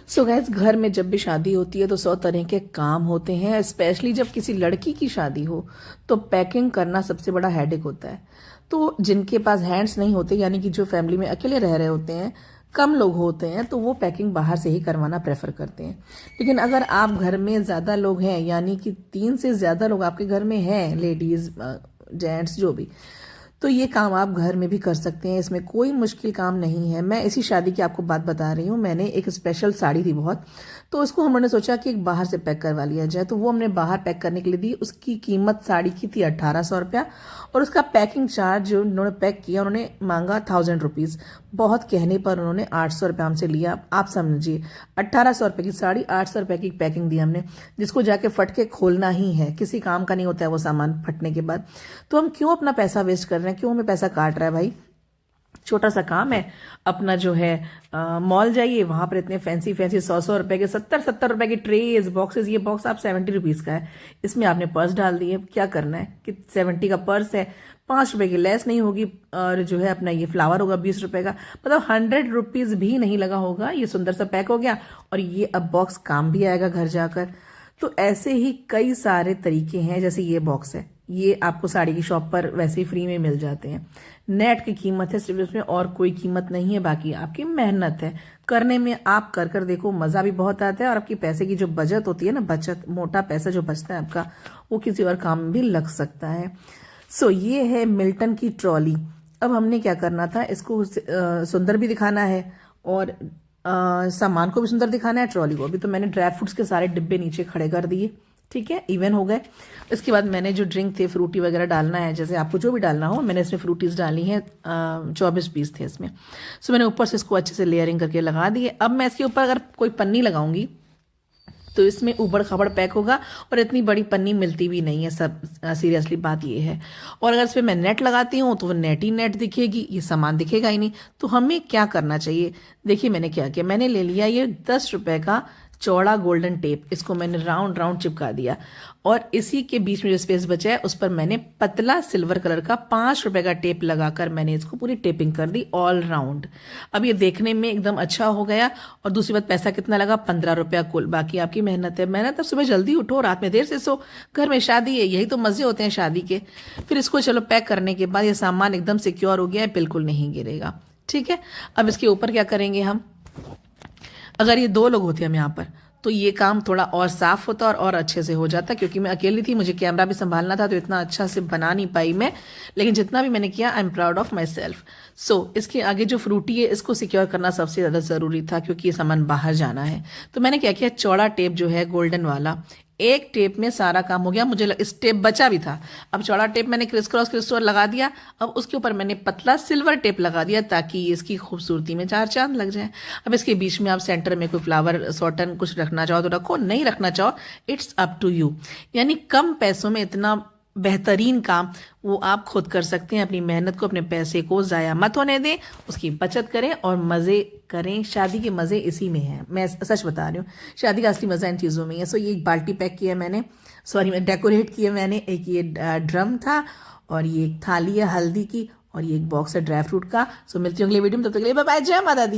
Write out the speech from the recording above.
So guys, घर में जब भी शादी होती है तो 100 तरह के काम होते हैं। स्पेशली जब किसी लड़की की शादी हो तो पैकिंग करना सबसे बड़ा हेडेक होता है। तो जिनके पास हैंड्स नहीं होते, यानी कि जो फैमिली में अकेले रह रहे होते हैं, कम लोग होते हैं, तो वो पैकिंग बाहर से ही करवाना प्रेफर करते हैं। लेकिन अगर आप घर में ज़्यादा लोग हैं, यानी कि 3 से ज़्यादा लोग आपके घर में हैं, लेडीज़ जेंट्स जो भी, तो ये काम आप घर में भी कर सकते हैं। इसमें कोई मुश्किल काम नहीं है। मैं इसी शादी की आपको बात बता रही हूँ। मैंने एक स्पेशल साड़ी थी बहुत, तो उसको हम लोगों ने सोचा कि एक बाहर से पैक करवा लिया जाए, तो वो हमने बाहर पैक करने के लिए दी। उसकी कीमत साड़ी की थी 1800 रुपया, और उसका पैकिंग चार्ज जो उन्होंने पैक किया उन्होंने मांगा 1000 रुपीज़। बहुत कहने पर उन्होंने 800 रुपया हमसे लिया। आप समझिए, 1800 रुपये की साड़ी, 800 रुपये की पैकिंग दी हमने, जिसको जाके फट के खोलना ही है। किसी काम का नहीं होता है वो सामान फटने के बाद। तो हम क्यों अपना पैसा वेस्ट कर रहे हैं, क्यों हमें पैसा काट रहा है भाई। छोटा सा काम है अपना, जो है मॉल जाइए, वहां पर इतने फैंसी फैंसी 100 रुपए के, 70 रुपए के ट्रेज बॉक्सेस। ये बॉक्स आप 70 रुपीज का है, इसमें आपने पर्स डाल दिए। क्या करना है कि 70 का पर्स है, 5 रुपए की लेस नहीं होगी, और जो है अपना ये फ्लावर होगा 20 रुपए का, मतलब 100 रुपीज भी नहीं लगा होगा। ये सुंदर सा पैक हो गया, और ये अब बॉक्स काम भी आएगा घर जाकर। तो ऐसे ही कई सारे तरीके हैं। जैसे ये बॉक्स है, ये आपको साड़ी की शॉप पर वैसे ही फ्री में मिल जाते हैं। नेट की कीमत है सिर्फ, इसमें और कोई कीमत नहीं है। बाकी आपकी मेहनत है करने में। आप कर कर देखो, मजा भी बहुत आता है, और आपकी पैसे की जो बचत होती है ना, बचत, मोटा पैसा जो बचता है आपका, वो किसी और काम में भी लग सकता है। सो ये है मिल्टन की ट्रॉली। अब हमने क्या करना था, इसको सुंदर भी दिखाना है और सामान को भी सुंदर दिखाना है, ट्रॉली को भी। तो मैंने ड्राई फ्रूट्स के सारे डिब्बे नीचे खड़े कर दिए, ठीक है, इवन हो गए। इसके बाद मैंने जो ड्रिंक थे, फ्रूटी वगैरह डालना है, जैसे आपको जो भी डालना हो, मैंने इसमें फ्रूटीज डाली हैं, 24 पीस थे इसमें। सो मैंने ऊपर से इसको अच्छे से लेयरिंग करके लगा दिए। अब मैं इसके ऊपर अगर कोई पन्नी लगाऊंगी तो इसमें उबड़ खाबड़ पैक होगा, और इतनी बड़ी पन्नी मिलती भी नहीं है। सब सीरियसली बात ये है। और अगर इस पर मैं नेट लगाती हूँ तो वो नेट ही नेट दिखेगी, ये सामान दिखेगा ही नहीं। तो हमें क्या करना चाहिए, देखिए मैंने क्या किया। मैंने ले लिया ये 10 रुपए का चौड़ा गोल्डन टेप, इसको मैंने राउंड राउंड चिपका दिया, और इसी के बीच में जो स्पेस बचा है उस पर मैंने पतला सिल्वर कलर का 5 रुपए का टेप लगाकर मैंने इसको पूरी टेपिंग कर दी ऑल राउंड। अब ये देखने में एकदम अच्छा हो गया। और दूसरी बात, पैसा कितना लगा, 15 रुपया कुल। बाकी आपकी मेहनत है। मेहनत, अब सुबह जल्दी उठो, रात में देर से सो, घर में शादी है, यही तो मजे होते हैं शादी के। फिर इसको चलो पैक करने के बाद ये सामान एकदम सिक्योर हो गया है, बिल्कुल नहीं गिरेगा, ठीक है। अब इसके ऊपर क्या करेंगे हम, अगर ये 2 लोग होते हम यहाँ पर, तो ये काम थोड़ा और साफ होता और अच्छे से हो जाता। क्योंकि मैं अकेली थी, मुझे कैमरा भी संभालना था, तो इतना अच्छा से बना नहीं पाई मैं। लेकिन जितना भी मैंने किया, I am proud of myself. So इसके आगे जो फ्रूटी है, इसको सिक्योर करना सबसे ज़्यादा ज़रूरी था, क्योंकि ये सामान बाहर जाना है। तो मैंने क्या किया, चौड़ा टेप जो है गोल्डन वाला, एक टेप में सारा काम हो गया। मुझे इस टेप बचा भी था। अब चौड़ा टेप मैंने क्रिस क्रॉस लगा दिया। अब उसके ऊपर मैंने पतला सिल्वर टेप लगा दिया, ताकि इसकी खूबसूरती में 4 चांद लग जाए। अब इसके बीच में आप सेंटर में कोई फ्लावर सॉटन कुछ रखना चाहो तो रखो, नहीं रखना चाहो इट्स अप टू यू। यानी कम पैसों में इतना बेहतरीन काम वो आप खुद कर सकते हैं। अपनी मेहनत को, अपने पैसे को ज़ाया मत होने दें, उसकी बचत करें और मज़े करें। शादी के मज़े इसी में हैं, मैं सच बता रही हूँ। शादी का असली मज़ा इन चीज़ों में है। सो ये एक बाल्टी पैक किया मैंने, सॉरी मैं डेकोरेट किया मैंने। एक ये ड्रम था, और ये एक थाली है हल्दी की, और ये एक बॉक्स है ड्राई फ्रूट का। सो मिलती हूँ अगले वीडियो में, तब तक के लिए बाय बाय, जय माता दी।